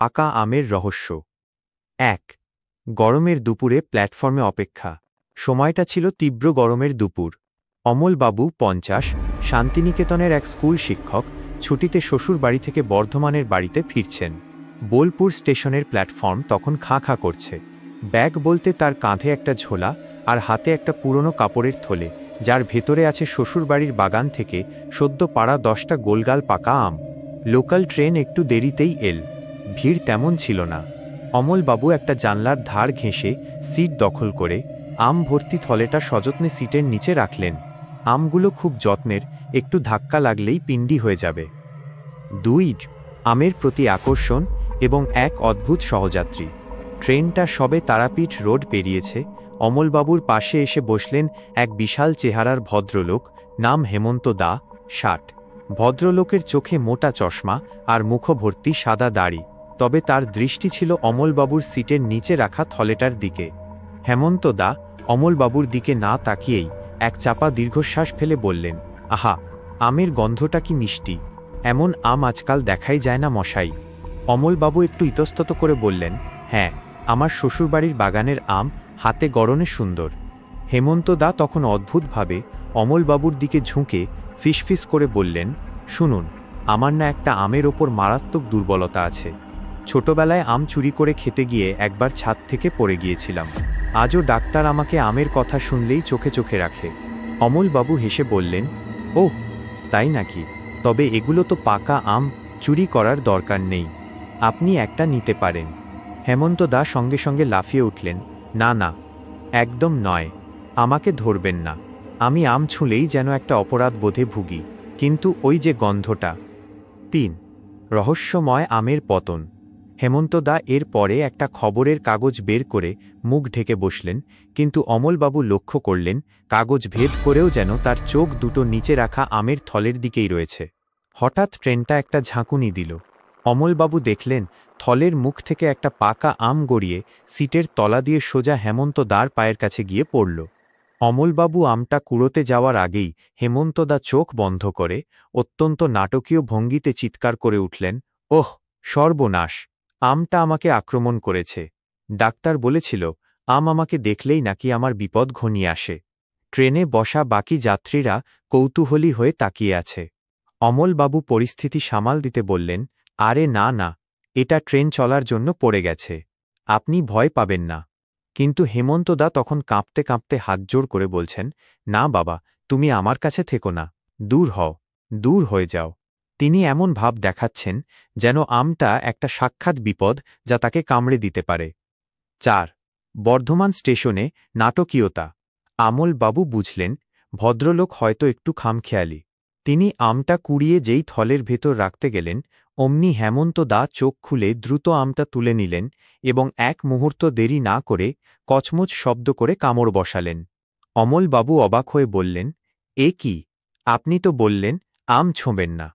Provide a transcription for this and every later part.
পাকা আমের রহস্য। ১। গরমের দুপুরে প্ল্যাটফর্মে অপেক্ষা। সময়টা ছিল তীব্র গরমের দুপুর। অমলবাবু ৫০, শান্তিনিকেতনের এক স্কুল শিক্ষক, ছুটিতে শ্বশুর বাড়ি থেকে বর্ধমানের বাড়িতে ফিরছেন। বোলপুর স্টেশনের প্ল্যাটফর্ম তখন খাঁ খাঁ করছে। ব্যাগ বলতে তার কাঁধে একটা ঝোলা আর হাতে একটা পুরনো কাপড়ের থলে, যার ভেতরে আছে শ্বশুরবাড়ির বাগান থেকে সদ্য পাড়া ১০টা গোলগাল পাকা আম। লোকাল ট্রেন একটু দেরিতেই এল। ভিড় তেমন ছিল না। অমলবাবু একটা জানলার ধার ঘেঁষে সিট দখল করে আম ভর্তি থলেটা সযত্নে সিটের নিচে রাখলেন। আমগুলো খুব যত্নের, একটু ধাক্কা লাগলেই পিণ্ডি হয়ে যাবে। ২। আমের প্রতি আকর্ষণ এবং এক অদ্ভুত সহযাত্রী। ট্রেনটা সবে তারাপীঠ রোড পেরিয়েছে। অমলবাবুর পাশে এসে বসলেন এক বিশাল চেহারার ভদ্রলোক, নাম হেমন্ত দা, ৬০। ভদ্রলোকের চোখে মোটা চশমা আর মুখভর্তি সাদা দাড়ি, তবে তার দৃষ্টি ছিল অমলবাবুর সিটের নিচে রাখা থলেটার দিকে। হেমন্ত দা অমলবাবুর দিকে না তাকিয়েই এক চাপা দীর্ঘশ্বাস ফেলে বললেন, আহা, আমের গন্ধটা কি মিষ্টি! এমন আম আজকাল দেখাই যায় না মশাই। অমলবাবু একটু ইতস্তত করে বললেন, হ্যাঁ, আমার শ্বশুরবাড়ির বাগানের আম, হাতে গড়নে সুন্দর। হেমন্ত দা তখন অদ্ভুতভাবে অমলবাবুর দিকে ঝুঁকে ফিসফিস করে বললেন, শুনুন, আমার না একটা আমের ওপর মারাত্মক দুর্বলতা আছে। ছোটবেলায় আম চুরি করে খেতে গিয়ে একবার ছাদ থেকে পড়ে গিয়েছিলাম। আজও ডাক্তার আমাকে আমের কথা শুনলেই চোখে চোখে রাখে। অমলবাবু হেসে বললেন, ওহ, তাই নাকি? তবে এগুলো তো পাকা আম, চুরি করার দরকার নেই। আপনি একটা নিতে পারেন। হেমন্ত দা সঙ্গে সঙ্গে লাফিয়ে উঠলেন, না না, একদম নয়, আমাকে ধরবেন না। আমি আম ছুঁলেই যেন একটা অপরাধ বোধে ভুগি। কিন্তু ওই যে গন্ধটা। ৩। রহস্যময় আমের পতন। হেমন্ত দা এর পরে একটা খবরের কাগজ বের করে মুখ ঢেকে বসলেন, কিন্তু অমলবাবু লক্ষ্য করলেন কাগজ ভেদ করেও যেন তার চোখ দুটো নিচে রাখা আমের থলের দিকেই রয়েছে। হঠাৎ ট্রেনটা একটা ঝাঁকুনি দিল। অমলবাবু দেখলেন থলের মুখ থেকে একটা পাকা আম গড়িয়ে সিটের তলা দিয়ে সোজা হেমন্ত দার পায়ের কাছে গিয়ে পড়ল। অমলবাবু আমটা কুড়োতে যাওয়ার আগেই হেমন্ত দা চোখ বন্ধ করে অত্যন্ত নাটকীয় ভঙ্গিতে চিৎকার করে উঠলেন, ওহ, সর্বনাশ! আমটা আমাকে আক্রমণ করেছে। ডাক্তার বলেছিল আম আমাকে দেখলেই নাকি আমার বিপদ ঘনিয়ে আসে। ট্রেনে বসা বাকি যাত্রীরা কৌতূহলী হয়ে তাকিয়ে আছে। অমলবাবু পরিস্থিতি সামাল দিতে বললেন, আরে না না, এটা ট্রেন চলার জন্য পড়ে গেছে, আপনি ভয় পাবেন না। কিন্তু হেমন্ত দা তখন কাঁপতে কাঁপতে হাতজোড় করে বলছেন, না বাবা, তুমি আমার কাছে থেকো না, দূর হও, দূর হয়ে যাও। তিনি এমন ভাব দেখাচ্ছেন যেন আমটা একটা সাক্ষাৎ বিপদ, যা তাকে কামড়ে দিতে পারে। ৪। বর্ধমান স্টেশনে নাটকীয়তা। অমলবাবু বুঝলেন ভদ্রলোক হয়তো একটু খামখেয়ালি। তিনি আমটা কুড়িয়ে যেই থলের ভেতর রাখতে গেলেন, অমনি হেমন্ত দা চোখ খুলে দ্রুত আমটা তুলে নিলেন এবং এক মুহূর্ত দেরি না করে কচমচ শব্দ করে কামড় বসালেন। অমলবাবু অবাক হয়ে বললেন, এ কি? আপনি তো বললেন আম ছোঁবেন না।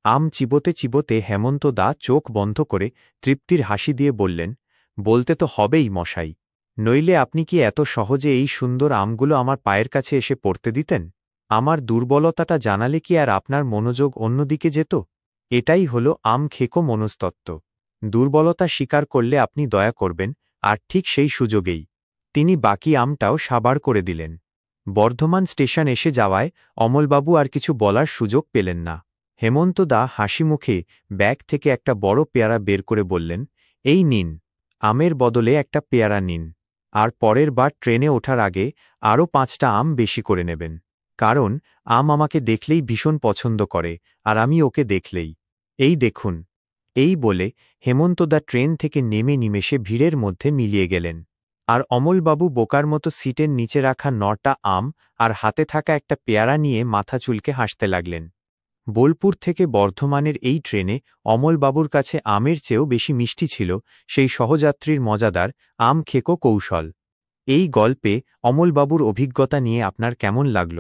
আম চিবোতে চিবোতে হেমন্ত দা চোখ বন্ধ করে তৃপ্তির হাসি দিয়ে বললেন, বলতে তো হবেই মশাই, নইলে আপনি কি এত সহজে এই সুন্দর আমগুলো আমার পায়ের কাছে এসে পড়তে দিতেন? আমার দুর্বলতাটা জানালে কি আর আপনার মনোযোগ অন্যদিকে যেত? এটাই হল আম খেকো মনস্তত্ত্ব। দুর্বলতা স্বীকার করলে আপনি দয়া করবেন, আর ঠিক সেই সুযোগেই তিনি বাকি আমটাও সাবাড় করে দিলেন। বর্ধমান স্টেশন এসে যাওয়ায় অমলবাবু আর কিছু বলার সুযোগ পেলেন না। হেমন্ত দা হাসি মুখে ব্যাগ থেকে একটা বড় পেয়ারা বের করে বললেন, এই নিন, আমের বদলে একটা পেয়ারা নিন। আর পরের বার ট্রেনে ওঠার আগে আরও ৫টা আম বেশি করে নেবেন। কারণ আম আমাকে দেখলেই ভীষণ পছন্দ করে, আর আমি ওকে দেখলেই। এই দেখুন। এই বলে হেমন্ত দা ট্রেন থেকে নেমে নিমেষে ভিড়ের মধ্যে মিলিয়ে গেলেন। আর অমলবাবু বোকার মতো সিটের নিচে রাখা ৯টা আম আর হাতে থাকা একটা পেয়ারা নিয়ে মাথা চুলকে হাসতে লাগলেন। বোলপুর থেকে বর্ধমানের এই ট্রেনে অমলবাবুর কাছে আমের চেয়েও বেশি মিষ্টি ছিল সেই সহযাত্রীর মজাদার আম খেকো কৌশল। এই গল্পে অমলবাবুর অভিজ্ঞতা নিয়ে আপনার কেমন লাগল?